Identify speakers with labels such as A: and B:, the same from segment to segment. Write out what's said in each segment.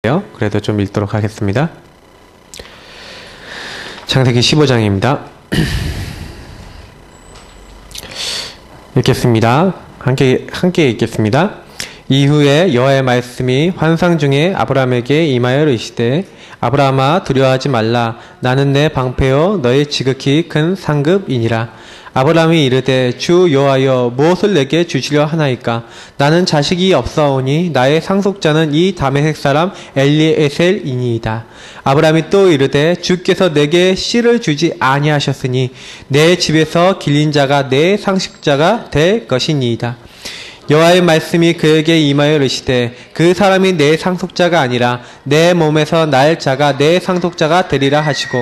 A: 그래도 좀 읽도록 하겠습니다. 창세기 15장입니다. 읽겠습니다. 함께 읽겠습니다. 이후에 여호와의 말씀이 환상 중에 아브라함에게 임하여 이르시되 아브라함아 두려워하지 말라. 나는 내 방패요 너의 지극히 큰 상급이니라. 아브라함이 이르되 주 여호와여 무엇을 내게 주시려 하나이까? 나는 자식이 없사오니 나의 상속자는 이 다메섹 사람 엘리에셀이니이다. 아브라함이 또 이르되 주께서 내게 씨를 주지 아니하셨으니 내 집에서 길린 자가 내 상속자가 될 것이니이다. 여호와의 말씀이 그에게 임하여 이르시되 그 사람이 내 상속자가 아니라 내 몸에서 날 자가 내 상속자가 되리라 하시고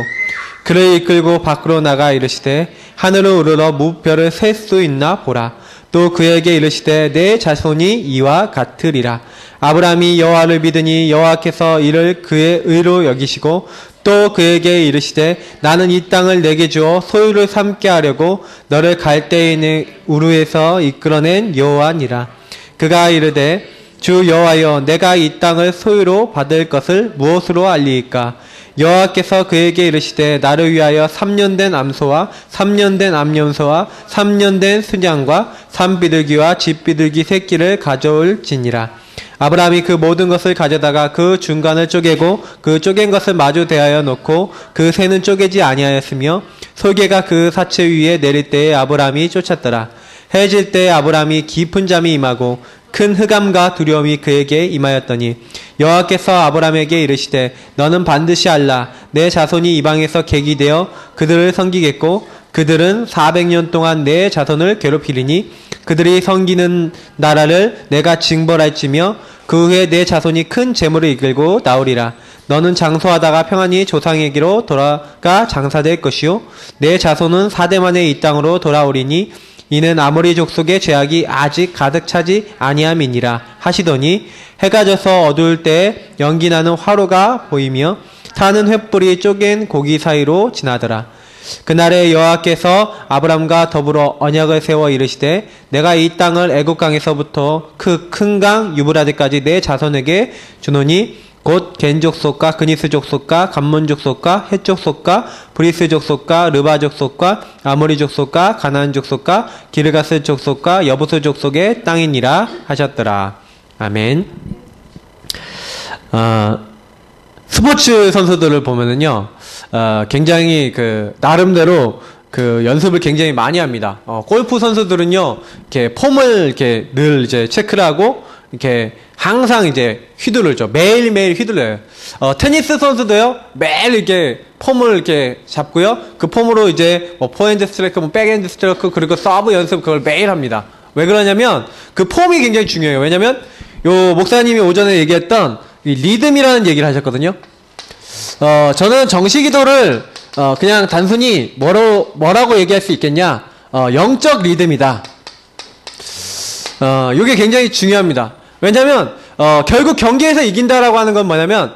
A: 그를 이끌고 밖으로 나가 이르시되 하늘을 우러러 무별을 셀 수 있나 보라. 또 그에게 이르시되 내 자손이 이와 같으리라. 아브라함이 여호와를 믿으니 여호와께서 이를 그의 의로 여기시고 또 그에게 이르시되 나는 이 땅을 내게 주어 소유를 삼게 하려고 너를 갈대인의 우르에서 이끌어낸 여호와니라. 그가 이르되 주 여호와여 내가 이 땅을 소유로 받을 것을 무엇으로 알리이까? 여호와께서 그에게 이르시되 나를 위하여 3년 된 암소와 3년 된 암염소와 3년 된 순양과 산비둘기와 집비둘기 새끼를 가져올지니라. 아브라함이 그 모든 것을 가져다가 그 중간을 쪼개고 그 쪼갠 것을 마주 대하여 놓고 그 새는 쪼개지 아니하였으며 솔개가 그 사체 위에 내릴 때에 아브라함이 쫓았더라. 해질 때에 아브라함이 깊은 잠이 임하고 큰 흑암과 두려움이 그에게 임하였더니 여호와께서 아브라함에게 이르시되 너는 반드시 알라. 내 자손이 이방에서 객이 되어 그들을 섬기겠고 그들은 400년 동안 내 자손을 괴롭히리니 그들이 섬기는 나라를 내가 징벌할지며 그 후에 내 자손이 큰 재물을 이끌고 나오리라. 너는 장수하다가 평안히 조상에게로 돌아가 장사될 것이요 내 자손은 4대 만에 이 땅으로 돌아오리니 이는 아모리 족속의 죄악이 아직 가득 차지 아니함이니라 하시더니 해가 져서 어두울 때에 연기나는 화로가 보이며 타는 횃불이 쪼갠 고기 사이로 지나더라. 그날에 여호와께서 아브람과 더불어 언약을 세워 이르시되 내가 이 땅을 애굽강에서부터 그 큰 강 유브라데까지 내 자손에게 주노니 곧 겐 족속과 그니스 족속과 감몬 족속과 헷 족속과 브리스 족속과 르바 족속과 아모리 족속과 가나안 족속과 기르가스 족속과 여부스 족속의 땅이니라 하셨더라. 아멘. 스포츠 선수들을 보면은요, 굉장히 나름대로 연습을 굉장히 많이 합니다. 골프 선수들은요, 이렇게 폼을 이렇게 늘 이제 체크를 하고, 이렇게 항상 이제 휘두르죠. 매일매일 휘둘러요. 테니스 선수도요, 매일 이렇게 폼을 이렇게 잡고요. 그 폼으로 이제 포핸드 스트로크, 백핸드 스트로크, 그리고 서브 연습 그걸 매일 합니다. 왜 그러냐면, 그 폼이 굉장히 중요해요. 왜냐면, 요 목사님이 오전에 얘기했던 이 리듬이라는 얘기를 하셨거든요. 저는 정식기도를, 그냥 단순히 뭐라고 얘기할 수 있겠냐? 영적 리듬이다. 이게 굉장히 중요합니다. 왜냐면, 결국 경기에서 이긴다라고 하는 건 뭐냐면,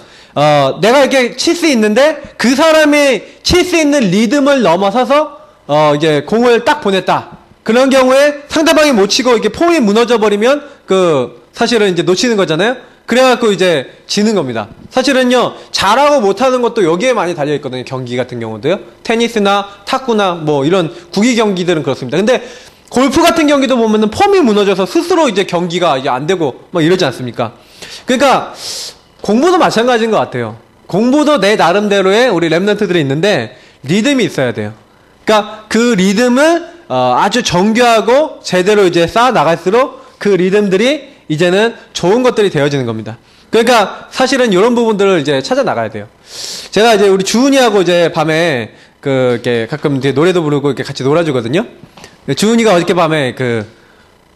A: 내가 이렇게 칠 수 있는데, 그 사람이 칠 수 있는 리듬을 넘어서서, 이제 공을 딱 보냈다. 그런 경우에 상대방이 못 치고 이렇게 폼이 무너져 버리면, 사실은 이제 놓치는 거잖아요? 그래갖고 이제 지는 겁니다. 사실은요, 잘하고 못하는 것도 여기에 많이 달려있거든요. 경기 같은 경우도요. 테니스나 탁구나 이런 구기 경기들은 그렇습니다. 근데 골프 같은 경기도 보면은 폼이 무너져서 스스로 이제 경기가 이제 안 되고 이러지 않습니까? 그러니까 공부도 마찬가지인 것 같아요. 공부도 내 나름대로의 우리 랩런트들이 있는데 리듬이 있어야 돼요. 그러니까 그 리듬을 아주 정교하고 제대로 이제 쌓아 나갈수록 그 리듬들이 이제는 좋은 것들이 되어지는 겁니다. 그러니까 사실은 이런 부분들을 이제 찾아 나가야 돼요. 제가 이제 우리 주은이하고 이제 밤에 이렇게 가끔 이제 노래도 부르고 이렇게 같이 놀아주거든요. 주은이가 어저께 밤에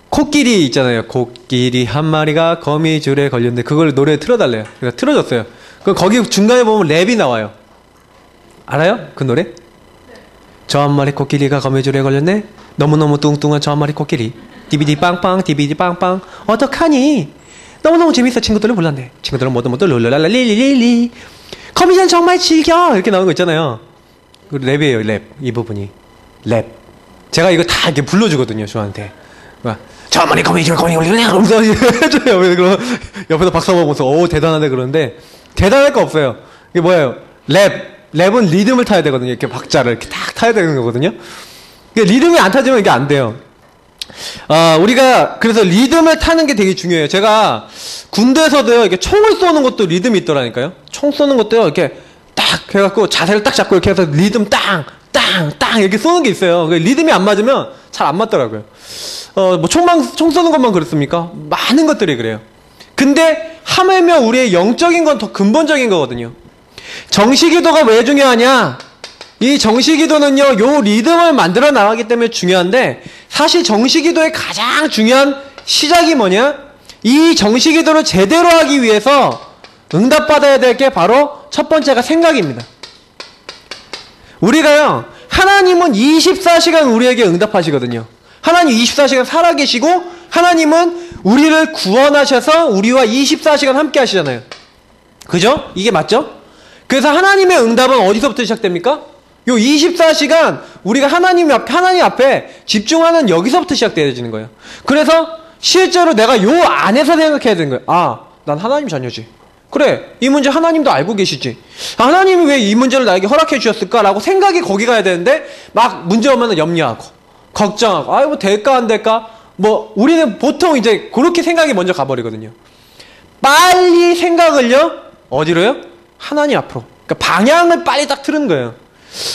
A: 코끼리 있잖아요. 코끼리 한 마리가 거미줄에 걸렸는데 그걸 노래 틀어달래요. 그래서 틀어줬어요. 그럼 거기 중간에 보면 랩이 나와요. 알아요? 그 노래? 네. 저 한 마리 코끼리가 거미줄에 걸렸네. 너무너무 뚱뚱한 저 한 마리 코끼리. 디비디 빵빵 디비디 빵빵 어떡하니? 너무너무 재밌어. 친구들을 불렀네. 친구들은 모두 룰루랄랄리리리 거미줄 정말 즐겨 이렇게 나오는 거 있잖아요. 랩이에요. 랩. 이 부분이 랩. 제가 이거 다 이렇게 불러주거든요. 저한테 저 어머니 이러면서 해줘요. 그럼 옆에서 박수 먹으면서 오 대단하네 그러는데 대단할 거 없어요. 이게 뭐예요? 랩은 리듬을 타야 되거든요. 이렇게 박자를 이렇게 탁 타야 되는 거거든요. 리듬이 안 타지면 이게 안 돼요. 우리가 그래서 리듬을 타는 게 되게 중요해요. 제가 군대에서도요, 이렇게 총을 쏘는 것도 리듬이 있더라니까요. 총 쏘는 것도요, 이렇게 딱 해갖고 자세를 딱 잡고 이렇게 해서 리듬 땅 이렇게 쏘는 게 있어요. 리듬이 안 맞으면 잘 안 맞더라고요. 뭐 총 쏘는 것만 그렇습니까? 많은 것들이 그래요. 근데 하물며 우리의 영적인 건 더 근본적인 거거든요. 정시기도가 왜 중요하냐? 이 정시기도는요, 요 리듬을 만들어 나가기 때문에 중요한데, 사실 정시기도의 가장 중요한 시작이 뭐냐? 이 정시기도를 제대로 하기 위해서 응답받아야 될 게 바로 첫 번째가 생각입니다. 우리가요, 하나님은 24시간 우리에게 응답하시거든요. 하나님 24시간 살아계시고, 하나님은 우리를 구원하셔서 우리와 24시간 함께 하시잖아요. 그죠? 이게 맞죠? 그래서 하나님의 응답은 어디서부터 시작됩니까? 요 24시간 우리가 하나님 앞에 집중하는 여기서부터 시작되어지는 거예요. 그래서 실제로 내가 요 안에서 생각해야 되는 거예요. 아, 난 하나님 자녀지. 그래, 이 문제 하나님도 알고 계시지. 하나님이 왜 이 문제를 나에게 허락해 주셨을까라고 생각이 거기 가야 되는데 막 문제 오면 염려하고 걱정하고 뭐 될까 안 될까? 뭐 우리는 보통 이제 그렇게 생각이 먼저 가버리거든요. 빨리 생각을요 어디로요? 하나님 앞으로. 그러니까 방향을 빨리 딱 틀은 거예요.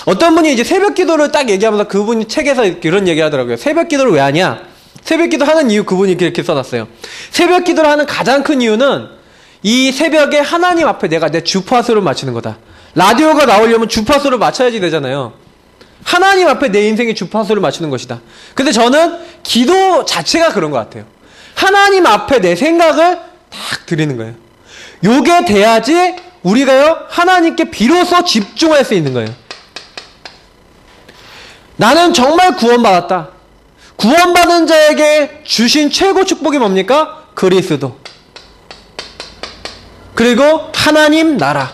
A: 어떤 분이 이제 새벽 기도를 딱 얘기하면서 그분이 책에서 이런 얘기 하더라고요. 새벽 기도를 왜 하냐? 새벽 기도 하는 이유 그분이 이렇게 써놨어요. 새벽 기도를 하는 가장 큰 이유는 이 새벽에 하나님 앞에 내가 내 주파수를 맞추는 거다. 라디오가 나오려면 주파수를 맞춰야지 되잖아요. 하나님 앞에 내 인생의 주파수를 맞추는 것이다. 근데 저는 기도 자체가 그런 것 같아요. 하나님 앞에 내 생각을 딱 드리는 거예요. 요게 돼야지 우리가요 하나님께 비로소 집중할 수 있는 거예요. 나는 정말 구원받았다. 구원받은 자에게 주신 최고 축복이 뭡니까? 그리스도. 그리고 하나님 나라.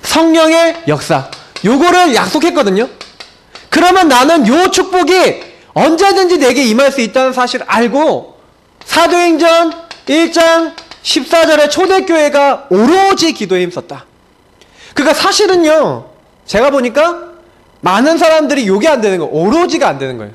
A: 성령의 역사. 요거를 약속했거든요. 그러면 나는 요 축복이 언제든지 내게 임할 수 있다는 사실을 알고 사도행전 1장 14절에 초대교회가 오로지 기도에 힘썼다. 그러니까 사실은요, 제가 보니까 많은 사람들이 요게 안 되는 거예요. 오로지가 안 되는 거예요.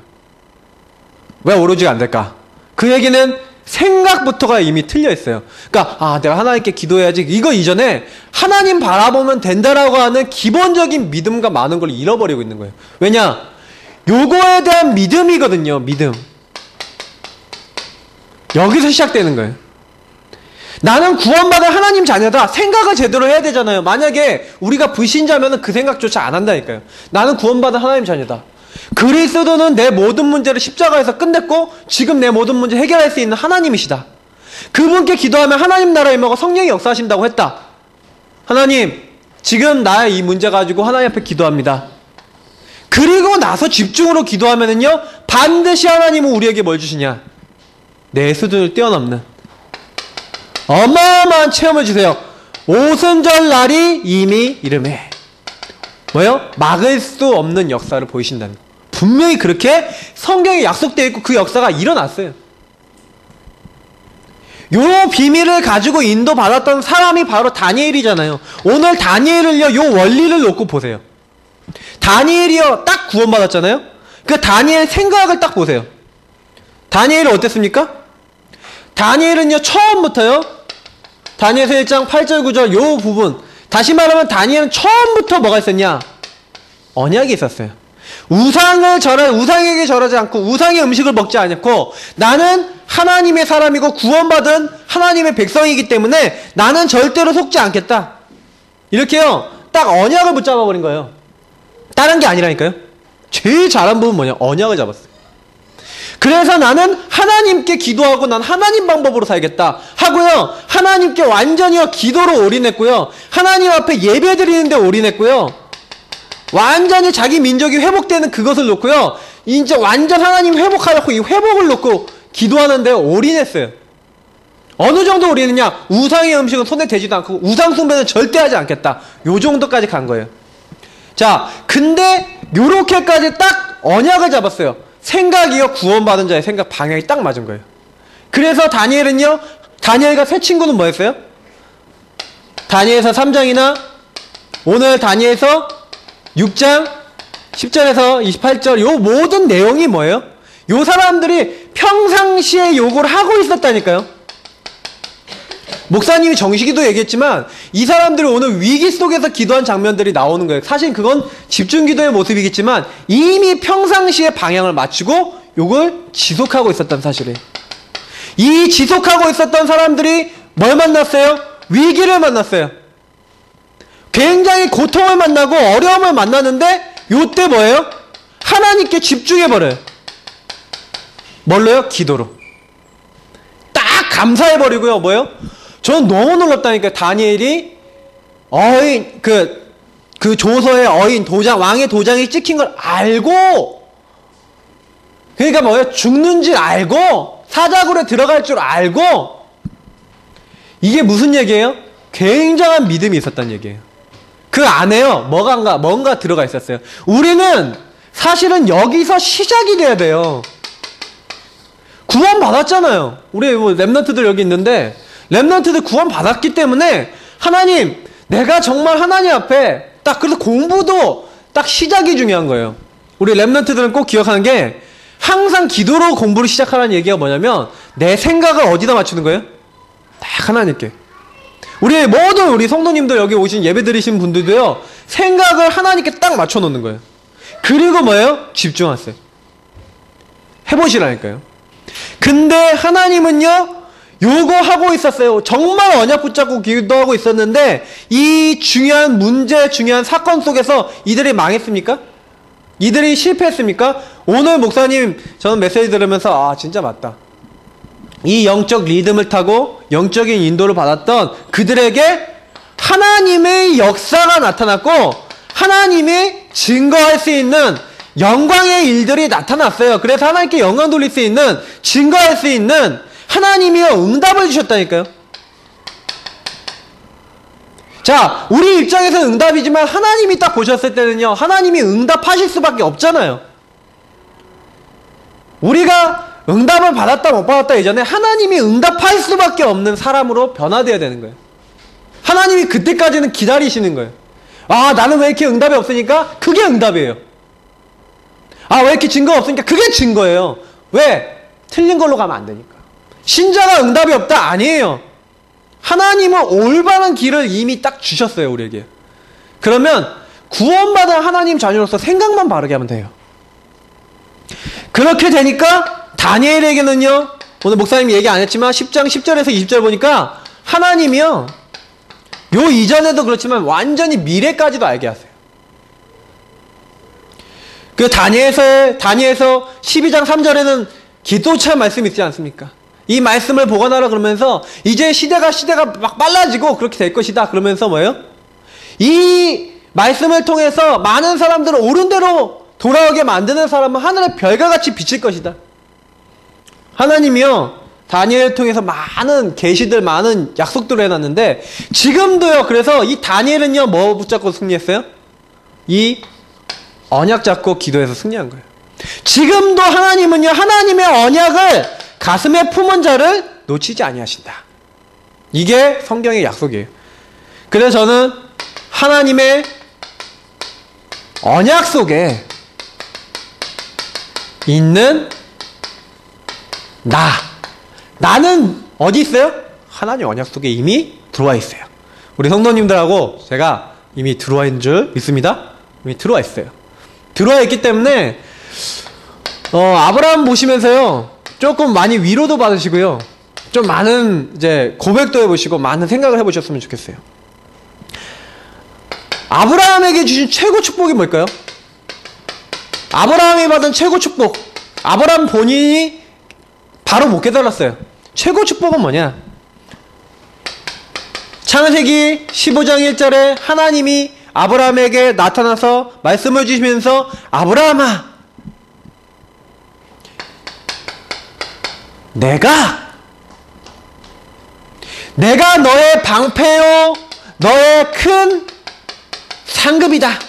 A: 왜 오로지가 안 될까? 그 얘기는 생각부터가 이미 틀려 있어요. 그러니까 내가 하나님께 기도해야지. 이거 이전에 하나님 바라보면 된다라고 하는 기본적인 믿음과 많은 걸 잃어버리고 있는 거예요. 왜냐? 요거에 대한 믿음이거든요. 믿음. 여기서 시작되는 거예요. 나는 구원받은 하나님 자녀다. 생각을 제대로 해야 되잖아요. 만약에 우리가 불신자면 그 생각조차 안 한다니까요. 나는 구원받은 하나님 자녀다. 그리스도는 내 모든 문제를 십자가에서 끝냈고 지금 내 모든 문제 해결할 수 있는 하나님이시다. 그분께 기도하면 하나님 나라에 임하고 성령이 역사하신다고 했다. 하나님, 지금 나의 이 문제 가지고 하나님 앞에 기도합니다. 그리고 나서 집중으로 기도하면은요, 반드시 하나님은 우리에게 뭘 주시냐? 내 수준을 뛰어넘는 어마어마한 체험을 주세요. 오순절 날이 이미 이름에 뭐요? 막을 수 없는 역사를 보이신다는 거. 분명히 그렇게 성경에 약속되어 있고 그 역사가 일어났어요. 요 비밀을 가지고 인도받았던 사람이 바로 다니엘이잖아요. 오늘 다니엘을요, 요 원리를 놓고 보세요. 다니엘이요, 딱 구원받았잖아요. 그 다니엘 생각을 딱 보세요. 다니엘은 어땠습니까? 다니엘은요, 처음부터요, 다니엘서 1장 8절 9절 요 부분, 다시 말하면 다니엘은 처음부터 뭐가 있었냐? 언약이 있었어요. 우상에게 절하지 않고 우상의 음식을 먹지 않고 나는 하나님의 사람이고 구원받은 하나님의 백성이기 때문에 나는 절대로 속지 않겠다. 이렇게요, 딱 언약을 붙잡아 버린 거예요. 다른 게 아니라니까요. 제일 잘한 부분 뭐냐? 언약을 잡았어요. 그래서 나는 하나님께 기도하고 난 하나님 방법으로 살겠다 하고요, 하나님께 완전히 기도로 올인했고요, 하나님 앞에 예배 드리는데 올인했고요, 완전히 자기 민족이 회복되는 그것을 놓고요, 이제 완전 하나님 회복하려고 이 회복을 놓고 기도하는데 올인했어요. 어느 정도 올인했냐? 우상의 음식은 손에 대지도 않고 우상 숭배는 절대 하지 않겠다. 요 정도까지 간 거예요. 자, 근데 요렇게까지 딱 언약을 잡았어요. 생각이요, 구원받은 자의 생각 방향이 딱 맞은 거예요. 그래서 다니엘은요, 다니엘과 세 친구는 뭐였어요? 다니엘서 3장이나 오늘 다니엘서 6장 10절에서 28절 요 모든 내용이 뭐예요? 요 사람들이 평상시에 요걸 하고 있었다니까요. 목사님이 정식이도 얘기했지만 이 사람들이 오늘 위기 속에서 기도한 장면들이 나오는 거예요. 사실 그건 집중기도의 모습이겠지만 이미 평상시에 방향을 맞추고 요걸 지속하고 있었던 사실이에요. 이 지속하고 있었던 사람들이 뭘 만났어요? 위기를 만났어요. 굉장히 고통을 만나고 어려움을 만나는데 요때 뭐예요? 하나님께 집중해버려요. 뭘로요? 기도로. 딱 감사해버리고요. 뭐예요? 저는 너무 놀랍다니까. 다니엘이 어인 그 조서의 어인 도장, 왕의 도장이 찍힌 걸 알고, 그러니까 뭐예요? 죽는 줄 알고 사자굴에 들어갈 줄 알고. 이게 무슨 얘기예요? 굉장한 믿음이 있었다는 얘기예요. 그 안에요 뭔가 들어가 있었어요. 우리는 사실은 여기서 시작이 돼야 돼요. 구원 받았잖아요. 우리 뭐 렘넌트들 여기 있는데 렘넌트들 구원 받았기 때문에 하나님, 내가 정말 하나님 앞에 딱, 그래서 공부도 딱 시작이 중요한 거예요. 우리 렘넌트들은 꼭 기억하는 게 항상 기도로 공부를 시작하라는 얘기가 뭐냐면 내 생각을 어디다 맞추는 거예요? 딱 하나님께. 우리 모든 우리 성도님들 여기 오신 예배 드리신 분들도요, 생각을 하나님께 딱 맞춰 놓는 거예요. 그리고 뭐예요? 집중하세요. 해보시라니까요. 근데 하나님은요, 요거 하고 있었어요. 정말 언약 붙잡고 기도하고 있었는데 이 중요한 문제, 중요한 사건 속에서 이들이 망했습니까? 이들이 실패했습니까? 오늘 목사님 저는 메시지 들으면서 진짜 맞다. 이 영적 리듬을 타고 영적인 인도를 받았던 그들에게 하나님의 역사가 나타났고 하나님이 증거할 수 있는 영광의 일들이 나타났어요. 그래서 하나님께 영광 돌릴 수 있는, 증거할 수 있는 하나님이 응답을 주셨다니까요. 자, 우리 입장에서는 응답이지만 하나님이 딱 보셨을 때는요, 하나님이 응답하실 수밖에 없잖아요. 우리가 응답을 받았다 못 받았다 이전에 하나님이 응답할 수밖에 없는 사람으로 변화되어야 되는 거예요. 하나님이 그때까지는 기다리시는 거예요. 나는 왜 이렇게 응답이 없으니까? 그게 응답이에요. 왜 이렇게 증거가 없으니까? 그게 증거예요. 왜? 틀린 걸로 가면 안 되니까. 신자가 응답이 없다? 아니에요. 하나님은 올바른 길을 이미 딱 주셨어요, 우리에게. 그러면 구원받은 하나님 자녀로서 생각만 바르게 하면 돼요. 그렇게 되니까 다니엘에게는요, 오늘 목사님이 얘기 안 했지만 10장 10절에서 20절 보니까 하나님이요, 요 이전에도 그렇지만 완전히 미래까지도 알게 하세요. 그 다니엘서 12장 3절에는 기도차 말씀이 있지 않습니까? 이 말씀을 보관하라 그러면서 이제 시대가 막 빨라지고 그렇게 될 것이다 그러면서 뭐예요? 이 말씀을 통해서 많은 사람들을 옳은 대로 돌아오게 만드는 사람은 하늘의 별과 같이 비칠 것이다. 하나님이요, 다니엘을 통해서 많은 계시들, 많은 약속들을 해놨는데 지금도요. 그래서 이 다니엘은요, 뭐 붙잡고 승리했어요? 이 언약 잡고 기도해서 승리한 거예요. 지금도 하나님은요, 하나님의 언약을 가슴에 품은 자를 놓치지 아니하신다. 이게 성경의 약속이에요. 그래서 저는 하나님의 언약 속에 있는 나는 어디 있어요? 하나님 언약 속에 이미 들어와 있어요. 우리 성도님들하고 제가 이미 들어와 있는 줄 믿습니다. 이미 들어와 있어요. 들어와 있기 때문에 아브라함 보시면서요, 조금 많이 위로도 받으시고요, 좀 많은 이제 고백도 해보시고 많은 생각을 해보셨으면 좋겠어요. 아브라함에게 주신 최고 축복이 뭘까요? 아브라함이 받은 최고 축복, 아브라함 본인이 바로 못 깨달았어요. 최고 축복은 뭐냐? 창세기 15장 1절에 하나님이 아브라함에게 나타나서 말씀을 주시면서 아브라함아, 내가 너의 방패요 너의 큰 상급이다.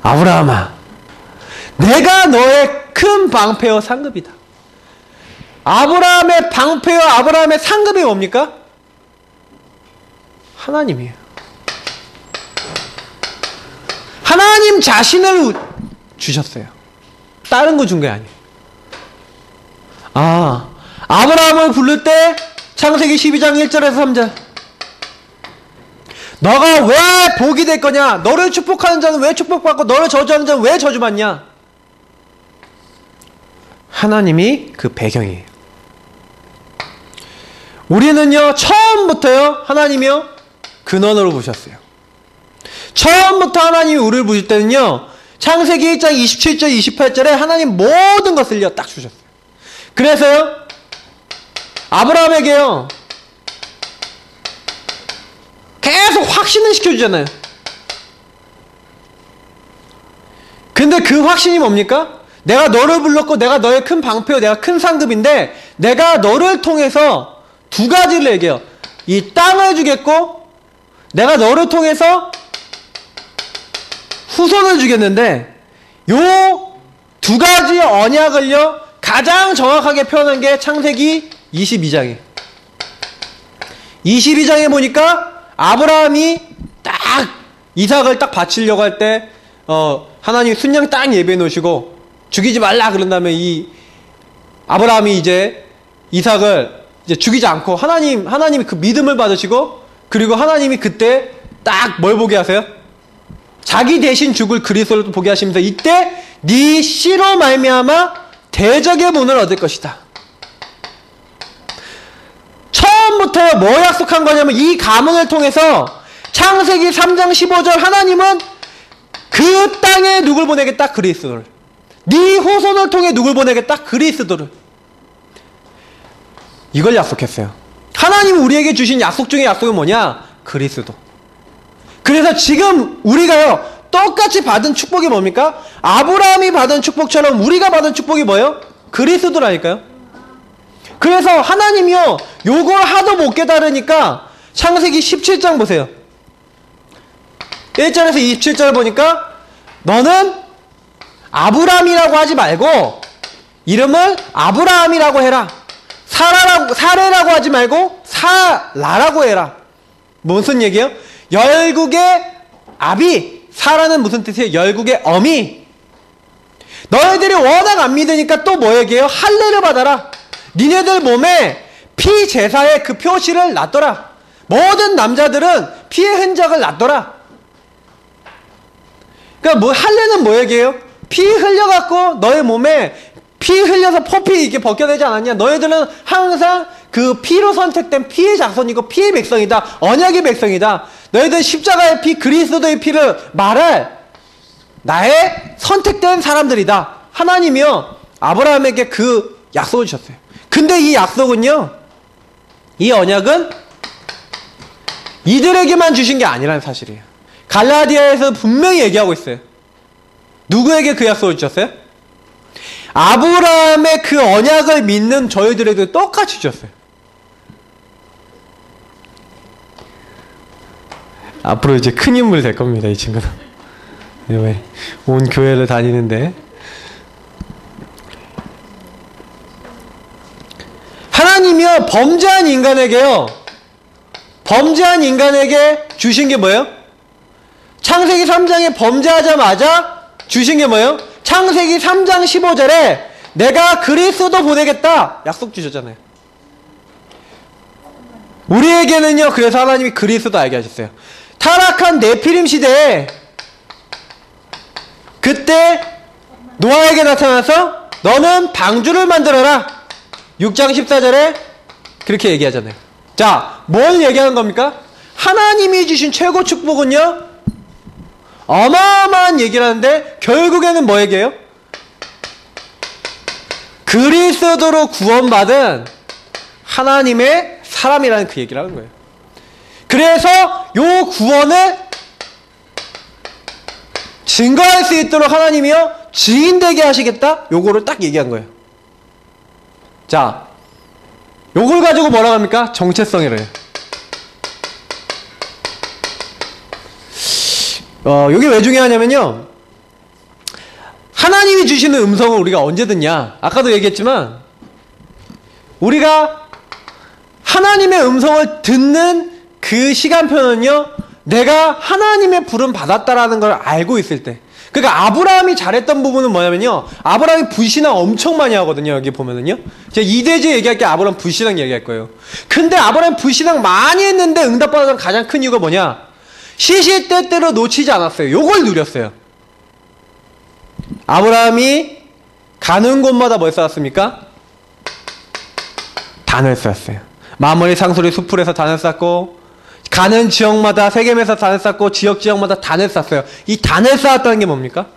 A: 아브라함아, 내가 너의 큰 방패여 상급이다. 아브라함의 방패여 아브라함의 상급이 뭡니까? 하나님이에요. 하나님 자신을 주셨어요. 다른 거 준 게 아니에요. 아브라함을 부를 때 창세기 12장 1절에서 3절, 너가 왜 복이 될 거냐? 너를 축복하는 자는 왜 축복받고 너를 저주하는 자는 왜 저주받냐? 하나님이 그 배경이에요. 우리는요, 처음부터요, 하나님이요, 근원으로 보셨어요. 처음부터 하나님이 우리를 보실 때는요, 창세기 1장 27절, 28절에 하나님 모든 것을요, 딱 주셨어요. 그래서요, 아브라함에게요, 계속 확신을 시켜주잖아요. 근데 그 확신이 뭡니까? 내가 너를 불렀고 내가 너의 큰 방패요, 내가 큰 상급인데 내가 너를 통해서 두 가지를 얘기해요. 이 땅을 주겠고 내가 너를 통해서 후손을 주겠는데, 요 두 가지 언약을요 가장 정확하게 표현한 게 창세기 22장이에요. 22장에 보니까 아브라함이 딱 이삭을 딱 바치려고 할 때 하나님이 순양 딱 예배해 놓으시고 죽이지 말라 그런 다음에 이 아브라함이 이제 이삭을 이제 죽이지 않고 하나님이 그 믿음을 받으시고, 그리고 하나님이 그때 딱 뭘 보게 하세요? 자기 대신 죽을 그리스도를 보게 하시면서 이때 네 씨로 말미암아 대적의 문을 얻을 것이다. 처음부터 뭐 약속한 거냐면 이 가문을 통해서 창세기 3장 15절 하나님은 그 땅에 누굴 보내겠다? 그리스도를. 네 후손을 통해 누굴 보내겠다? 그리스도를. 이걸 약속했어요. 하나님이 우리에게 주신 약속 중에 약속은 뭐냐? 그리스도. 그래서 지금 우리가요 똑같이 받은 축복이 뭡니까? 아브라함이 받은 축복처럼 우리가 받은 축복이 뭐예요? 그리스도라니까요. 그래서 하나님이요 요걸 하도 못 깨달으니까 창세기 17장 보세요. 1절에서 27절 보니까 너는 아브람이라고 하지 말고 이름을 아브라함이라고 해라. 사레라고 하지 말고 사라라고 해라. 무슨 얘기예요? 열국의 아비, 사라는 무슨 뜻이에요? 열국의 어미. 너희들이 워낙 안 믿으니까 또 뭐 얘기해요? 할례를 받아라. 니네들 몸에 피 제사의 그 표시를 놨더라. 모든 남자들은 피의 흔적을 놨더라. 그러니까 뭐 할례는 뭐 얘기해요? 피 흘려갖고 너의 몸에 피 흘려서 포피 이렇게 벗겨내지 않았냐? 너희들은 항상 그 피로 선택된 피의 자손이고 피의 백성이다. 언약의 백성이다. 너희들 십자가의 피, 그리스도의 피를 말할 나의 선택된 사람들이다. 하나님이요 아브라함에게 그 약속을 주셨어요. 근데 이 약속은요, 이 언약은 이들에게만 주신 게 아니라는 사실이에요. 갈라디아에서 분명히 얘기하고 있어요. 누구에게 그 약속을 주셨어요? 아브라함의 그 언약을 믿는 저희들에게 똑같이 주셨어요. 앞으로 이제 큰 인물이 될 겁니다, 이 친구는. 왜? 온 교회를 다니는데. 하나님이요, 범죄한 인간에게 주신 게 뭐예요? 창세기 3장에 범죄하자마자 주신 게 뭐예요? 창세기 3장 15절에 내가 그리스도 보내겠다 약속 주셨잖아요. 우리에게는요, 그래서 하나님이 그리스도 알게 하셨어요. 타락한 네피림 시대에 그때 노아에게 나타나서 너는 방주를 만들어라 6장 14절에 그렇게 얘기하잖아요. 자, 뭘 얘기하는 겁니까? 하나님이 주신 최고 축복은요 어마어마한 얘기를 하는데 결국에는 뭐 얘기해요? 그리스도로 구원받은 하나님의 사람이라는 그 얘기를 하는 거예요. 그래서 요 구원을 증거할 수 있도록 하나님이요 증인되게 하시겠다? 요거를 딱 얘기한 거예요. 자, 요걸 가지고 뭐라고 합니까? 정체성이래요. 요게 왜 중요하냐면요, 주시는 음성을 우리가 언제 듣냐? 아까도 얘기했지만 우리가 하나님의 음성을 듣는 그 시간표는요, 내가 하나님의 부름 받았다라는 걸 알고 있을 때. 그러니까 아브라함이 잘했던 부분은 뭐냐면요, 아브라함이 불신앙 엄청 많이 하거든요. 여기 보면은요, 제가 이대주에 얘기할 게 아브라함 불신앙 얘기할 거예요. 근데 아브라함 불신앙 많이 했는데 응답받았던 가장 큰 이유가 뭐냐? 시시때때로 놓치지 않았어요. 요걸 누렸어요. 아브라함이 가는 곳마다 뭘 쌓았습니까? 단을 쌓았어요. 마므리 상수리 수풀에서 단을 쌓고, 가는 지역마다 세겜에서 단을 쌓고, 지역마다 단을 쌓았어요. 이 단을 쌓았다는 게 뭡니까?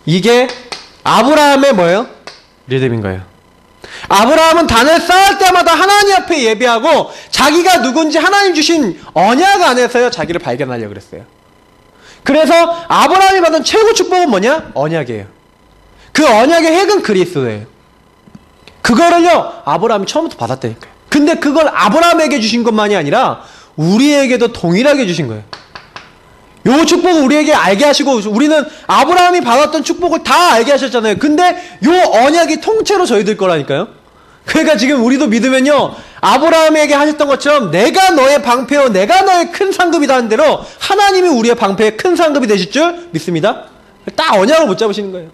A: 이게 아브라함의 뭐예요? 리듬인 거예요. 아브라함은 단을 쌓을 때마다 하나님 앞에 예배하고 자기가 누군지 하나님 주신 언약 안에서요, 자기를 발견하려고 그랬어요. 그래서 아브라함이 받은 최고 축복은 뭐냐? 언약이에요. 그 언약의 핵은 그리스도예요. 그거를요, 아브라함이 처음부터 받았다니까요. 근데 그걸 아브라함에게 주신 것만이 아니라 우리에게도 동일하게 주신 거예요. 요 축복을 우리에게 알게 하시고, 우리는 아브라함이 받았던 축복을 다 알게 하셨잖아요. 근데 요 언약이 통째로 저희들 거라니까요. 그러니까 지금 우리도 믿으면요, 아브라함에게 하셨던 것처럼 내가 너의 방패요, 내가 너의 큰 상급이다 하는 대로 하나님이 우리의 방패의 큰 상급이 되실 줄 믿습니다. 딱 언약을 못 잡으시는 거예요.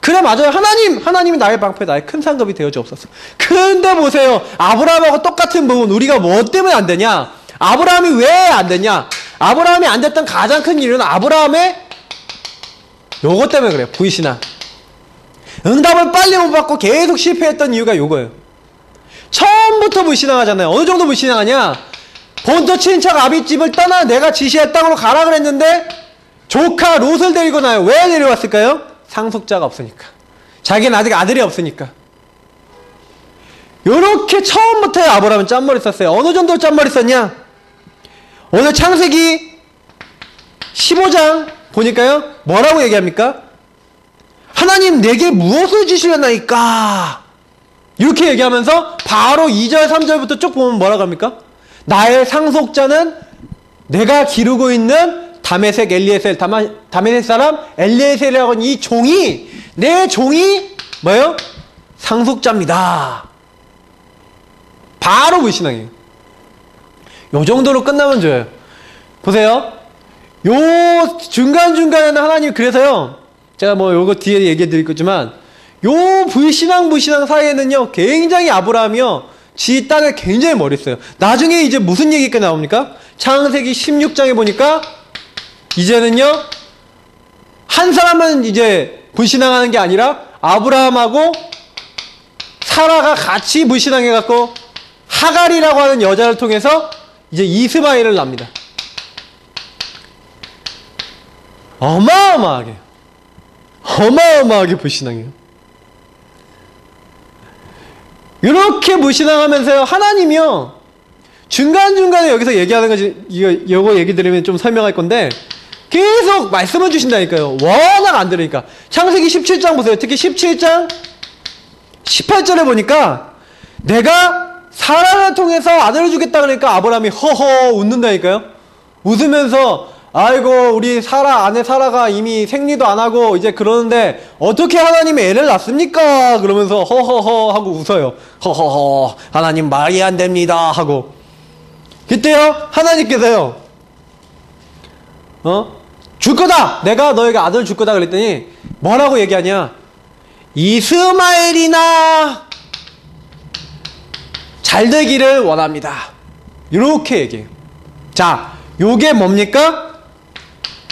A: 그래, 맞아요. 하나님이 나의 방패, 나의 큰 상급이 되어 주옵소서. 근데 보세요, 아브라함하고 똑같은 부분, 우리가 뭐 때문에 안 되냐? 아브라함이 왜 안 되냐? 아브라함이 안 됐던 가장 큰 이유는 아브라함의 요거 때문에 그래요. 불신앙. 응답을 빨리 못 받고 계속 실패했던 이유가 요거예요. 처음부터 불신앙하잖아요. 어느 정도 불신앙하냐? 본토 친척 아비집을 떠나 내가 지시할 땅으로 가라 그랬는데 조카 롯을 데리고 나요. 왜 데려왔을까요? 상속자가 없으니까. 자기는 아직 아들이 없으니까. 요렇게 처음부터 아브라함은 짠머리 썼어요. 어느 정도 짠머리 썼냐? 오늘 창세기 15장 보니까요, 뭐라고 얘기합니까? 하나님 내게 무엇을 주시려나이까? 이렇게 얘기하면서 바로 2절 3절부터 쭉 보면 뭐라고 합니까? 나의 상속자는 내가 기르고 있는 다메섹 엘리에셀, 다메섹 사람 엘리에셀이라고 하는 이 종이, 내 종이 뭐예요? 상속자입니다. 바로 불신앙이에요. 요 정도로 끝나면 좋아요. 보세요. 요 중간중간에는 하나님, 그래서요, 제가 뭐 요거 뒤에 얘기해 드릴 거지만, 요 불신앙 사이에는요, 굉장히 아브라함이요, 지 땅을 굉장히 멀리 했어요. 나중에 이제 무슨 얘기가 나옵니까? 창세기 16장에 보니까, 이제는요, 한 사람은 이제 불신앙하는 게 아니라, 아브라함하고 사라가 같이 불신앙해갖고, 하갈이라고 하는 여자를 통해서 이제 이스마엘을 납니다. 어마어마하게 불신앙해요. 이렇게 불신앙하면서요, 하나님이요, 중간중간에 여기서 얘기하는 거지, 이거 얘기 드리면 좀 설명할 건데, 계속 말씀을 주신다니까요. 워낙 안 들으니까. 창세기 17장 보세요. 특히 17장 18절에 보니까, 내가 사라를 통해서 아들을 주겠다 그러니까 아브라함이 허허 웃는다니까요. 웃으면서, 아이고 우리 아내 사라가 이미 생리도 안 하고 이제 그러는데 어떻게 하나님이 애를 낳습니까? 그러면서 허허허 하고 웃어요. 허허허, 하나님 말이 안 됩니다 하고. 그때요, 하나님께서요, 줄 거다, 내가 너에게 아들을 줄 거다 그랬더니 뭐라고 얘기하냐? 이스마엘이나 잘 되기를 원합니다. 이렇게 얘기해요. 자, 요게 뭡니까?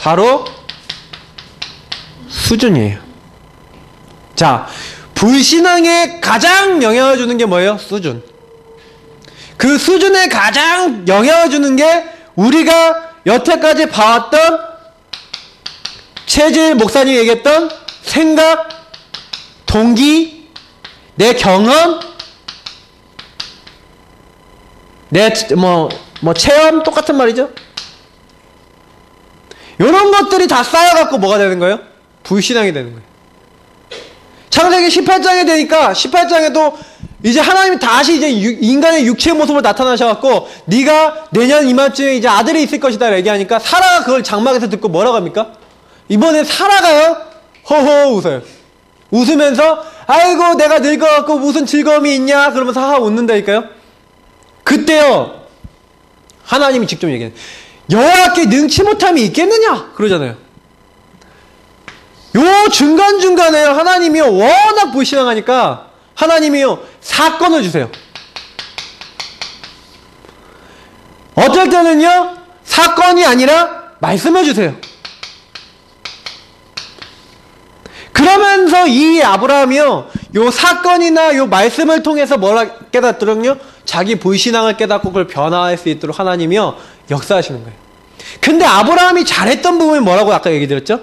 A: 바로 수준이에요. 자, 불신앙에 가장 영향을 주는 게 뭐예요? 수준. 그 수준에 가장 영향을 주는 게 우리가 여태까지 봐왔던 최질 목사님이 얘기했던 생각, 동기, 내 경험, 내 체험, 똑같은 말이죠. 이런 것들이 다 쌓여갖고 뭐가 되는 거예요? 불신앙이 되는 거예요. 창세기 18장에 되니까 18장에도 이제 하나님이 다시 이제 인간의 육체의 모습으로 나타나셔갖고 네가 내년 이맘쯤에 이제 아들이 있을 것이다 얘기하니까 사라가 그걸 장막에서 듣고 뭐라고 합니까? 이번에 사라가요, 허허 웃어요. 웃으면서 아이고 내가 늙어갖고 무슨 즐거움이 있냐 그러면서 하하 웃는다니까요. 그때요 하나님이 직접 얘기해요. 여호와께 능치 못함이 있겠느냐 그러잖아요. 요 중간중간에 하나님이요 워낙 불신앙하니까 하나님이요 사건을 주세요. 어쩔 때는요 사건이 아니라 말씀을 주세요. 그러면서 이 아브라함이요 요 사건이나 요 말씀을 통해서 뭐라 깨닫더라고요? 자기 불신앙을 깨닫고 그걸 변화할 수 있도록 하나님이요 역사하시는 거예요. 근데 아브라함이 잘했던 부분이 뭐라고 아까 얘기 드렸죠?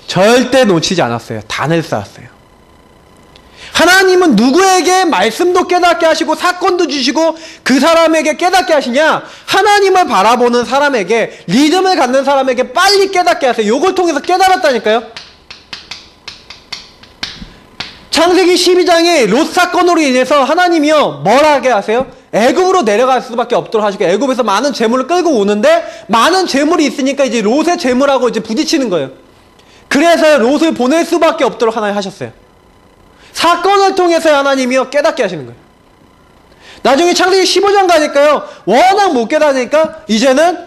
A: 절대 놓치지 않았어요. 단을 쌓았어요. 하나님은 누구에게 말씀도 깨닫게 하시고 사건도 주시고 그 사람에게 깨닫게 하시냐? 하나님을 바라보는 사람에게 리듬을 갖는 사람에게 빨리 깨닫게 하세요. 요걸 통해서 깨달았다니까요. 창세기 12장에 롯 사건으로 인해서 하나님이요 뭐라 하게 하세요? 애굽으로 내려갈 수밖에 없도록 하시고 애굽에서 많은 재물을 끌고 오는데 많은 재물이 있으니까 이제 롯의 재물하고 이제 부딪히는 거예요. 그래서 롯을 보낼 수밖에 없도록 하나님 하셨어요. 사건을 통해서 하나님이요 깨닫게 하시는 거예요. 나중에 창세기 15장 가니까요 워낙 못 깨닫으니까 이제는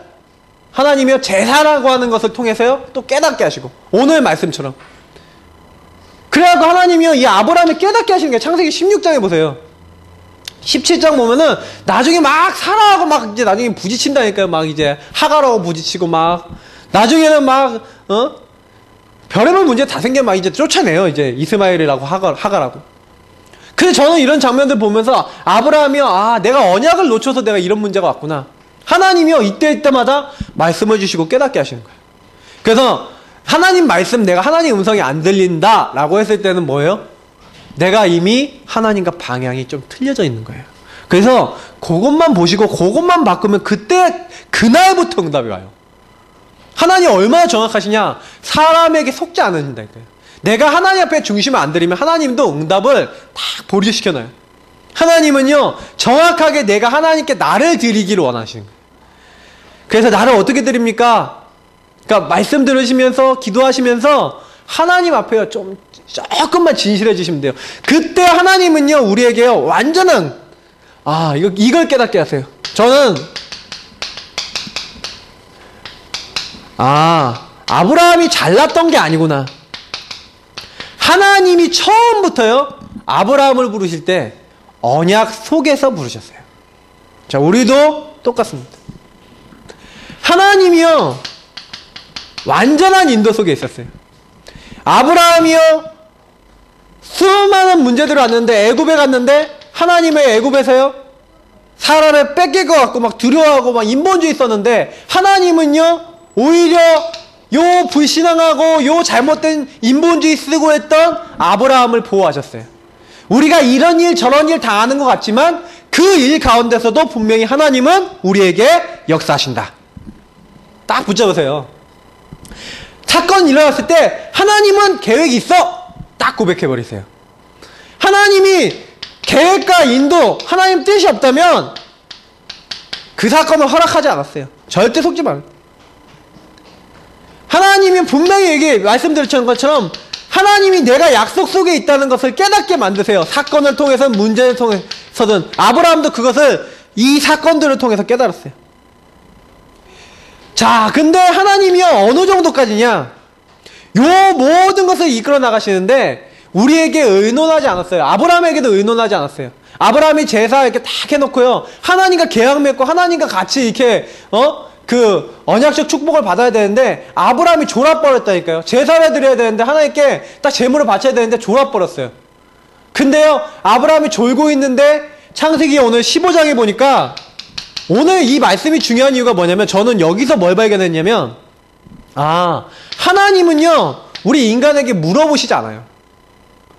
A: 하나님이요 제사라고 하는 것을 통해서요 또 깨닫게 하시고 오늘 말씀처럼 그래갖고 하나님이요 이 아브라함을 깨닫게 하시는 게 창세기 16장에 보세요. 17장 보면은 나중에 막 사라하고 막 이제 나중에 부딪힌다니까요. 막 이제 하가라고 부딪히고 막 나중에는 막 별의별 문제 다 생겨 막 이제 쫓아내요. 이제 이스마엘이라고 하가라고. 근데 저는 이런 장면들 보면서 아브라함이요 아 내가 언약을 놓쳐서 내가 이런 문제가 왔구나. 하나님이요 이때마다 말씀을 주시고 깨닫게 하시는 거예요. 그래서 하나님 말씀 내가 하나님 음성이 안 들린다 라고 했을 때는 뭐예요? 내가 이미 하나님과 방향이 좀 틀려져 있는 거예요. 그래서 그것만 보시고 그것만 바꾸면 그때 그날부터 응답이 와요. 하나님 얼마나 정확하시냐? 사람에게 속지 않으신다니까요. 내가 하나님 앞에 중심을 안 들이면 하나님도 응답을 딱 보류시켜놔요. 하나님은요 정확하게 내가 하나님께 나를 드리기를 원하시는 거예요. 그래서 나를 어떻게 드립니까? 그러니까 말씀 들으시면서 기도하시면서 하나님 앞에요 좀 조금만 진실해지시면 돼요. 그때 하나님은요 우리에게요 완전한 이걸 깨닫게 하세요. 저는 아브라함이 잘났던 게 아니구나. 하나님이 처음부터요 아브라함을 부르실 때 언약 속에서 부르셨어요. 자 우리도 똑같습니다. 하나님이요 완전한 인도 속에 있었어요. 아브라함이요 수많은 문제들을 왔는데 애굽에 갔는데 하나님의 애굽에서요 사람을 뺏길 것 같고 막 두려워하고 막 인본주의 있었는데 하나님은요 오히려 요 불신앙하고 요 잘못된 인본주의 쓰고 했던 아브라함을 보호하셨어요. 우리가 이런 일 저런 일 당하는 것 같지만 그 일 가운데서도 분명히 하나님은 우리에게 역사하신다. 딱 붙잡으세요. 사건이 일어났을 때 하나님은 계획이 있어 딱 고백해버리세요. 하나님이 계획과 인도 하나님 뜻이 없다면 그 사건을 허락하지 않았어요. 절대 속지 말아요. 하나님이 분명히 말씀드렸던 것처럼 하나님이 내가 약속 속에 있다는 것을 깨닫게 만드세요. 사건을 통해서 문제를 통해서든 아브라함도 그것을 이 사건들을 통해서 깨달았어요. 자, 근데 하나님이요 어느 정도까지냐? 요 모든 것을 이끌어 나가시는데 우리에게 의논하지 않았어요. 아브라함에게도 의논하지 않았어요. 아브라함이 제사 이렇게 딱 해놓고요 하나님과 계약 맺고 하나님과 같이 이렇게 그 언약적 축복을 받아야 되는데 아브라함이 졸아버렸다니까요. 제사를 드려야 되는데 하나님께 딱 제물을 바쳐야 되는데 졸아버렸어요. 근데요 아브라함이 졸고 있는데 창세기 오늘 15장에 보니까 오늘 이 말씀이 중요한 이유가 뭐냐면 저는 여기서 뭘 발견했냐면 하나님은요 우리 인간에게 물어보시지 않아요.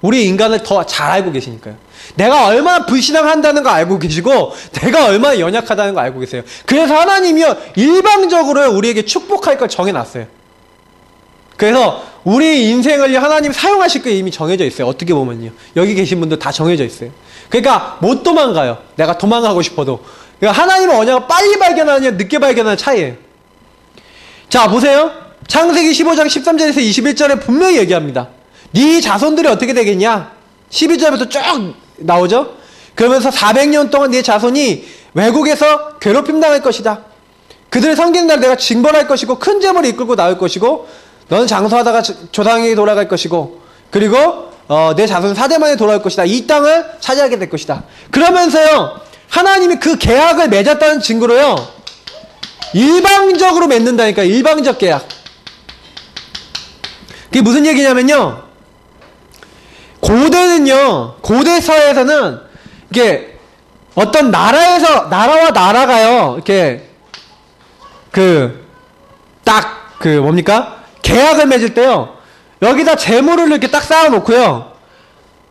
A: 우리 인간을 더 잘 알고 계시니까요. 내가 얼마나 불신앙한다는 거 알고 계시고 내가 얼마나 연약하다는 거 알고 계세요. 그래서 하나님이요 일방적으로 우리에게 축복할 걸 정해놨어요. 그래서 우리 인생을 하나님 사용하실 게 이미 정해져 있어요. 어떻게 보면요 여기 계신 분들 다 정해져 있어요. 그러니까 못 도망가요. 내가 도망가고 싶어도. 그러니까 하나님의 언약을 빨리 발견하느냐 늦게 발견하는 차이예요. 자 보세요. 창세기 15장 13절에서 21절에 분명히 얘기합니다. 네 자손들이 어떻게 되겠냐? 12절부터 쭉 나오죠? 그러면서 400년 동안 네 자손이 외국에서 괴롭힘 당할 것이다. 그들을 섬기는 날 내가 징벌할 것이고 큰 재물을 이끌고 나올 것이고 너는 장수하다가 조상에게 돌아갈 것이고 그리고 내 자손은 4대 만에 돌아올 것이다. 이 땅을 차지하게 될 것이다. 그러면서요 하나님이 그 계약을 맺었다는 증거로요 일방적으로 맺는다니까. 일방적 계약. 그게 무슨 얘기냐면요 고대는요 고대 사회에서는 이게 어떤 나라와 나라가요 이렇게 뭡니까? 계약을 맺을 때요 여기다 재물을 이렇게 딱 쌓아 놓고요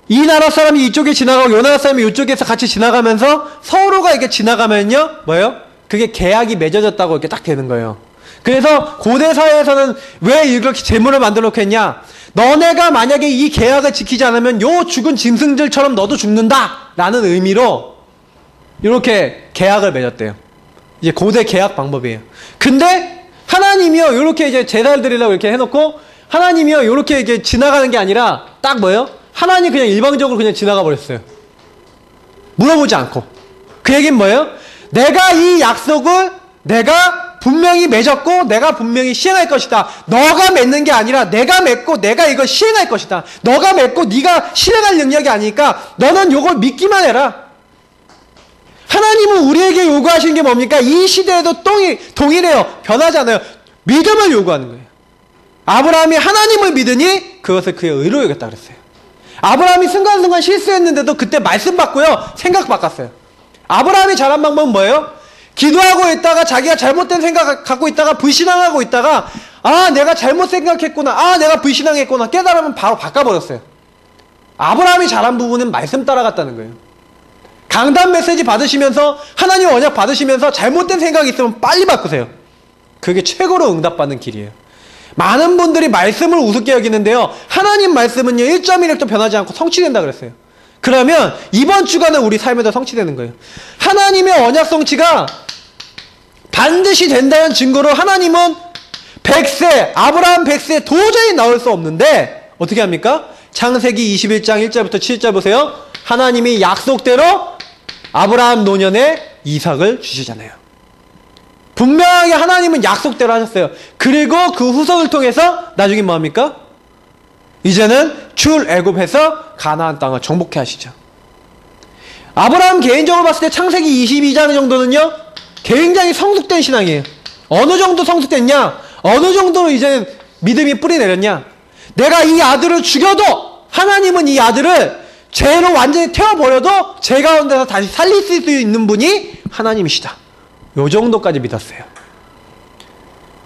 A: 이 나라 사람이 이쪽에 지나가고 이 나라 사람이 이쪽에서 같이 지나가면서 서로가 이렇게 지나가면요 뭐예요? 그게 계약이 맺어졌다고 이렇게 딱 되는 거예요. 그래서 고대 사회에서는 왜 이렇게 재물을 만들어 놓겠냐? 너네가 만약에 이 계약을 지키지 않으면 요 죽은 짐승들처럼 너도 죽는다 라는 의미로 이렇게 계약을 맺었대요. 이제 고대 계약 방법이에요. 근데 하나님이요 이렇게 이제 제사를 드리려고 이렇게 해놓고 하나님이요 이렇게 이제 지나가는 게 아니라 딱 뭐예요? 하나님 그냥 일방적으로 그냥 지나가 버렸어요. 물어보지 않고. 그 얘기는 뭐예요? 내가 이 약속을 내가 분명히 맺었고 내가 분명히 시행할 것이다. 너가 맺는 게 아니라 내가 맺고 내가 이걸 시행할 것이다. 너가 맺고 네가 실행할 능력이 아니니까 너는 이걸 믿기만 해라. 하나님은 우리에게 요구하시는 게 뭡니까? 이 시대에도 동일해요. 변하지 않아요. 믿음을 요구하는 거예요. 아브라함이 하나님을 믿으니 그것을 그의 의로 여겼다 그랬어요. 아브라함이 순간순간 실수했는데도 그때 말씀 받고요. 생각 바꿨어요. 아브라함이 잘한 방법은 뭐예요? 기도하고 있다가 자기가 잘못된 생각 갖고 있다가 불신앙하고 있다가 아 내가 잘못 생각했구나. 아 내가 불신앙했구나. 깨달으면 바로 바꿔버렸어요. 아브라함이 잘한 부분은 말씀 따라갔다는 거예요. 강단 메시지 받으시면서 하나님 언약 받으시면서 잘못된 생각이 있으면 빨리 바꾸세요. 그게 최고로 응답받는 길이에요. 많은 분들이 말씀을 우습게 여기는데요. 하나님 말씀은요 1.1획도 변하지 않고 성취된다 그랬어요. 그러면 이번 주간은 우리 삶에도 성취되는 거예요. 하나님의 언약 성취가 반드시 된다는 증거로 하나님은 100세 아브라함 100세 도저히 나올 수 없는데 어떻게 합니까? 창세기 21장 1절부터 7절 보세요. 하나님이 약속대로 아브라함 노년에 이삭을 주시잖아요. 분명하게 하나님은 약속대로 하셨어요. 그리고 그 후손을 통해서 나중에 뭐합니까? 이제는 출애굽해서 가나안 땅을 정복해 하시죠. 아브라함 개인적으로 봤을 때 창세기 22장 정도는요 굉장히 성숙된 신앙이에요. 어느 정도 성숙됐냐? 어느 정도로 이제는 믿음이 뿌리 내렸냐? 내가 이 아들을 죽여도 하나님은 이 아들을 죄로 완전히 태워버려도 죄 가운데서 다시 살릴 수 있는 분이 하나님이시다. 요 정도까지 믿었어요.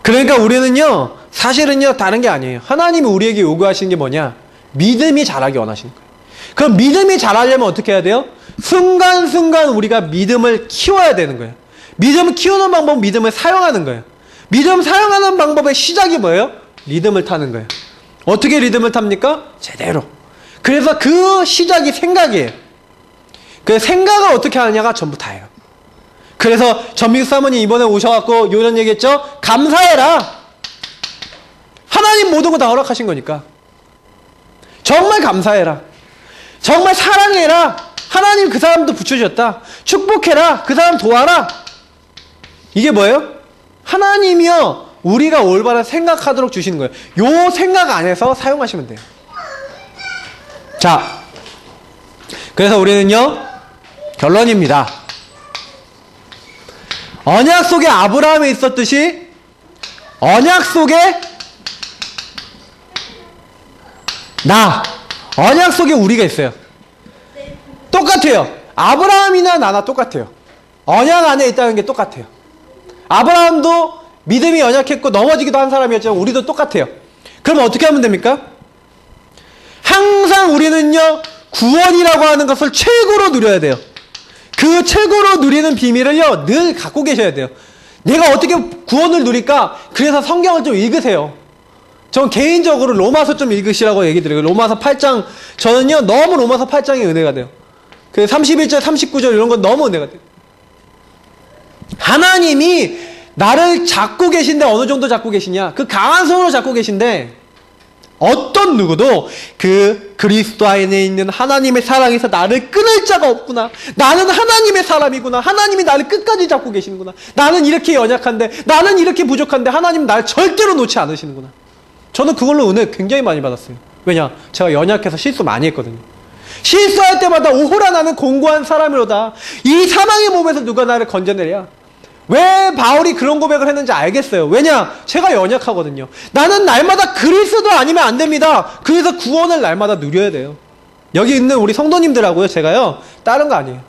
A: 그러니까 우리는요 사실은요 다른 게 아니에요. 하나님이 우리에게 요구하시는 게 뭐냐? 믿음이 자라기 원하시는 거예요. 그럼 믿음이 자라려면 어떻게 해야 돼요? 순간순간 우리가 믿음을 키워야 되는 거예요. 믿음을 키우는 방법은 믿음을 사용하는 거예요. 믿음 사용하는 방법의 시작이 뭐예요? 리듬을 타는 거예요. 어떻게 리듬을 탑니까? 제대로. 그래서 그 시작이 생각이에요. 그 생각을 어떻게 하느냐가 전부 다예요. 그래서 전민수 사모님 이번에 오셔갖고 이런 얘기했죠? 감사해라. 하나님 모든 거 다 허락하신 거니까. 정말 감사해라. 정말 사랑해라. 하나님 그 사람도 붙여주셨다. 축복해라. 그 사람 도와라. 이게 뭐예요? 하나님이요 우리가 올바른 생각하도록 주시는 거예요. 요 생각 안에서 사용하시면 돼요. 자, 그래서 우리는요 결론입니다. 언약 속에 아브라함이 있었듯이 언약 속에 언약 속에 우리가 있어요. 똑같아요. 아브라함이나 나나 똑같아요. 언약 안에 있다는 게 똑같아요. 아브라함도 믿음이 연약했고 넘어지기도 한 사람이었지만 우리도 똑같아요. 그럼 어떻게 하면 됩니까? 항상 우리는요 구원이라고 하는 것을 최고로 누려야 돼요. 그 최고로 누리는 비밀을요 늘 갖고 계셔야 돼요. 내가 어떻게 구원을 누릴까? 그래서 성경을 좀 읽으세요. 전 개인적으로 로마서 좀 읽으시라고 얘기 드려요. 로마서 8장 저는요 너무 로마서 8장이 은혜가 돼요. 그 31절 39절 이런 건 너무 은혜가 돼요. 하나님이 나를 잡고 계신데 어느 정도 잡고 계시냐? 그 강한 손으로 잡고 계신데 어떤 누구도 그 그리스도 안에 있는 하나님의 사랑에서 나를 끊을 자가 없구나. 나는 하나님의 사람이구나. 하나님이 나를 끝까지 잡고 계시는구나. 나는 이렇게 연약한데, 나는 이렇게 부족한데 하나님은 나를 절대로 놓지 않으시는구나. 저는 그걸로 은혜 굉장히 많이 받았어요. 왜냐? 제가 연약해서 실수 많이 했거든요. 실수할 때마다 오호라 나는 공고한 사람이로다. 이 사망의 몸에서 누가 나를 건져내랴. 왜 바울이 그런 고백을 했는지 알겠어요. 왜냐? 제가 연약하거든요. 나는 날마다 그리스도 아니면 안 됩니다. 그래서 구원을 날마다 누려야 돼요. 여기 있는 우리 성도님들하고요, 제가요, 다른 거 아니에요.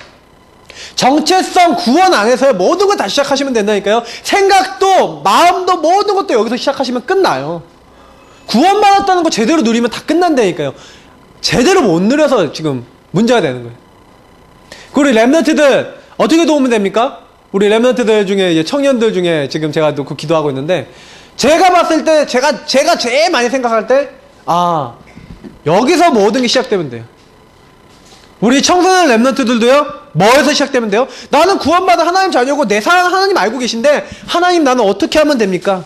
A: 정체성 구원 안에서 모든 걸 다 시작하시면 된다니까요. 생각도 마음도 모든 것도 여기서 시작하시면 끝나요. 구원받았다는 거 제대로 누리면 다 끝난다니까요. 제대로 못 누려서 지금 문제가 되는 거예요. 우리 랩런트들 어떻게 도우면 됩니까? 우리 랩런트들 중에, 이제 청년들 중에 지금 제가 놓고 기도하고 있는데, 제가 봤을 때, 제가 제일 많이 생각할 때, 여기서 모든 게 시작되면 돼요. 우리 청소년 랩런트들도요, 뭐에서 시작되면 돼요? 나는 구원받은 하나님 자녀고 내 사랑 하나님 알고 계신데, 하나님 나는 어떻게 하면 됩니까?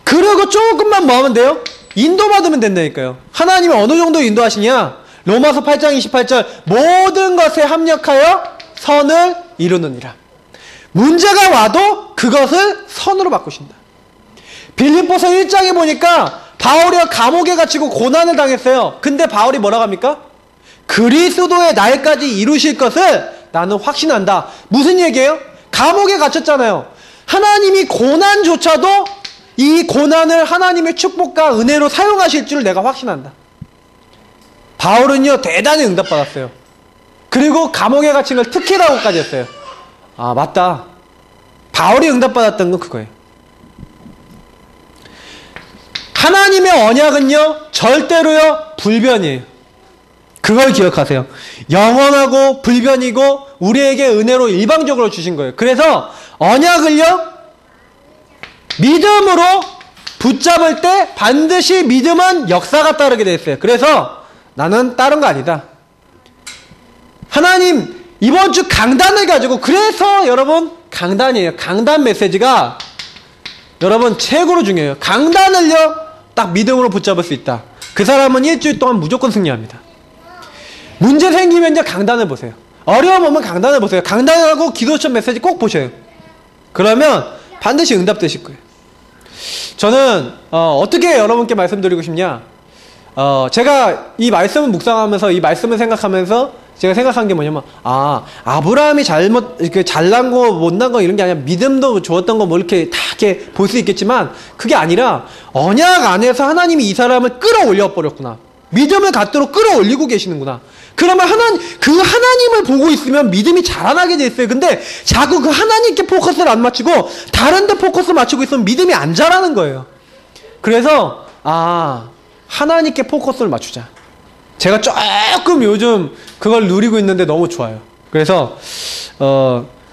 A: 그리고 조금만 뭐 하면 돼요? 인도받으면 된다니까요. 하나님이 어느 정도 인도하시냐? 로마서 8장 28절, 모든 것에 합력하여 선을 이루느니라. 문제가 와도 그것을 선으로 바꾸신다. 빌립보서 1장에 보니까 바울이 감옥에 갇히고 고난을 당했어요. 근데 바울이 뭐라고 합니까? 그리스도의 날까지 이루실 것을 나는 확신한다. 무슨 얘기예요? 감옥에 갇혔잖아요. 하나님이 고난조차도 이 고난을 하나님의 축복과 은혜로 사용하실 줄 내가 확신한다. 바울은요, 대단히 응답받았어요. 그리고 감옥에 갇힌 걸 특혜라고까지 했어요. 맞다. 바울이 응답받았던 건 그거예요. 하나님의 언약은요, 절대로요, 불변이에요. 그걸 기억하세요. 영원하고 불변이고 우리에게 은혜로 일방적으로 주신 거예요. 그래서 언약을요, 믿음으로 붙잡을 때 반드시 믿음은 역사가 따르게 돼 있어요. 그래서 나는 다른 거 아니다. 하나님, 이번 주 강단을 가지고, 그래서 여러분 강단이에요. 강단 메시지가 여러분 최고로 중요해요. 강단을요 딱 믿음으로 붙잡을 수 있다. 그 사람은 일주일 동안 무조건 승리합니다. 문제 생기면 이제 강단을 보세요. 어려움 오면 강단을 보세요. 강단하고 기도처 메시지 꼭 보셔요. 그러면 반드시 응답되실 거예요. 저는 어떻게 여러분께 말씀드리고 싶냐, 제가 이 말씀을 묵상하면서, 이 말씀을 생각하면서 제가 생각한 게 뭐냐면, 아브라함이 이렇게 잘난 거, 못난 거 이런 게 아니라 믿음도 좋았던 거 뭐 이렇게 다 이렇게 볼 수 있겠지만, 그게 아니라 언약 안에서 하나님이 이 사람을 끌어올려 버렸구나. 믿음을 갖도록 끌어올리고 계시는구나. 그러면 그 하나님을 보고 있으면 믿음이 자라나게 돼 있어요. 근데 자꾸 그 하나님께 포커스를 안 맞추고 다른 데 포커스 맞추고 있으면 믿음이 안 자라는 거예요. 그래서 하나님께 포커스를 맞추자. 제가 조금 요즘 그걸 누리고 있는데 너무 좋아요. 그래서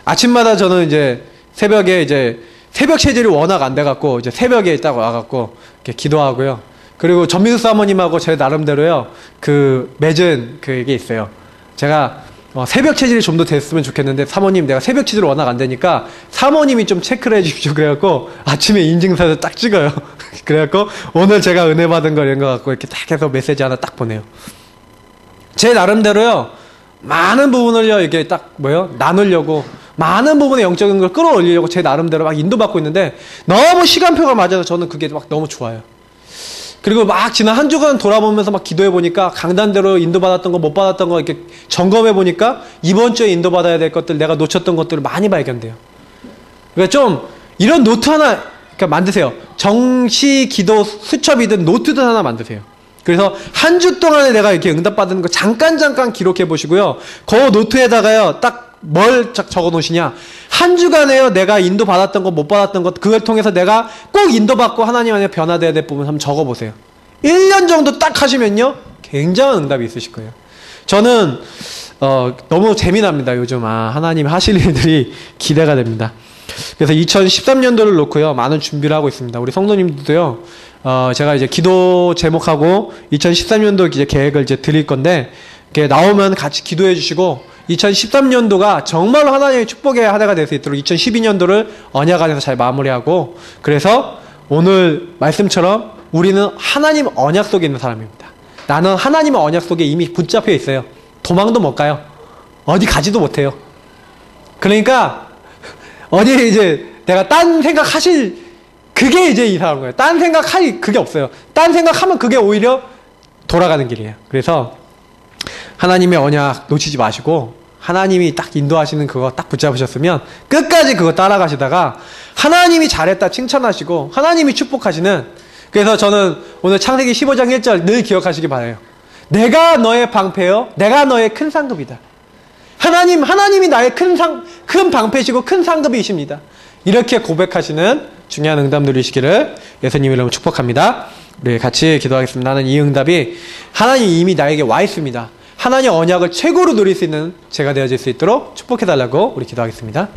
A: 아침마다 저는 이제 새벽에 이제 새벽 체질이 워낙 안 돼갖고 이제 새벽에 딱 와갖고 이렇게 기도하고요. 그리고 전민수 사모님하고 제 나름대로요, 그 맺은 그게 있어요. 제가 새벽 체질이 좀 더 됐으면 좋겠는데, 사모님 내가 새벽 체질이 워낙 안 되니까 사모님이 좀 체크를 해주십시오. 그래갖고 아침에 인증사를 딱 찍어요. 그래갖고 오늘 제가 은혜 받은 거 이런 거 갖고 이렇게 딱 해서 메시지 하나 딱 보내요. 제 나름대로요, 많은 부분을요 이게 딱 나누려고, 많은 부분의 영적인 걸 끌어올리려고 제 나름대로 막 인도받고 있는데, 너무 시간표가 맞아서 저는 그게 막 너무 좋아요. 그리고 막 지난 한 주간 돌아보면서 막 기도해 보니까, 강단대로 인도받았던 거 못 받았던 거 이렇게 점검해 보니까 이번 주에 인도받아야 될 것들, 내가 놓쳤던 것들을 많이 발견돼요. 그러니까 좀 이런 노트 하나 만드세요. 정시 기도 수첩이든 노트든 하나 만드세요. 그래서 한 주 동안에 내가 이렇게 응답받은 거 잠깐 기록해 보시고요. 그 노트에다가요, 딱 뭘 적어 놓으시냐, 한 주간에요 내가 인도 받았던 것, 못 받았던 것, 그걸 통해서 내가 꼭 인도받고 하나님 안에 변화돼야 될 부분 한번 적어 보세요. 1년 정도 딱 하시면요 굉장한 응답이 있으실 거예요. 저는 너무 재미납니다. 요즘 하나님 하실 일들이 기대가 됩니다. 그래서 2013년도를 놓고요 많은 준비를 하고 있습니다. 우리 성도님들도요, 제가 이제 기도 제목하고 2013년도 이제 계획을 이제 드릴 건데, 이렇게 나오면 같이 기도해 주시고 2013년도가 정말로 하나님의 축복의 한 해가 될 수 있도록 2012년도를 언약 안에서 잘 마무리하고, 그래서 오늘 말씀처럼 우리는 하나님 언약 속에 있는 사람입니다. 나는 하나님의 언약 속에 이미 붙잡혀 있어요. 도망도 못 가요. 어디 가지도 못해요. 그러니까 어디 이제 내가 딴 생각하실, 그게 이제 이상한 거예요. 딴 생각할 그게 없어요. 딴 생각하면 그게 오히려 돌아가는 길이에요. 그래서 하나님의 언약 놓치지 마시고, 하나님이 딱 인도하시는 그거 딱 붙잡으셨으면 끝까지 그거 따라가시다가 하나님이 잘했다 칭찬하시고 하나님이 축복하시는, 그래서 저는 오늘 창세기 15장 1절 늘 기억하시기 바라요. 내가 너의 방패요, 내가 너의 큰 상급이다. 하나님이 나의 큰 방패시고 큰 상급이십니다. 이렇게 고백하시는 중요한 응답 누리시기를 예수님 이름으로 축복합니다. 우리 같이 기도하겠습니다. 나는 이 응답이 하나님이 이미 나에게 와 있습니다. 하나님의 언약을 최고로 누릴 수 있는 제가 되어질 수 있도록 축복해달라고 우리 기도하겠습니다.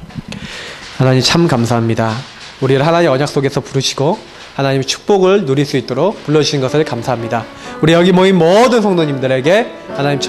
A: 하나님 참 감사합니다. 우리를 하나님의 언약 속에서 부르시고 하나님의 축복을 누릴 수 있도록 불러주신 것을 감사합니다. 우리 여기 모인 모든 성도님들에게 하나님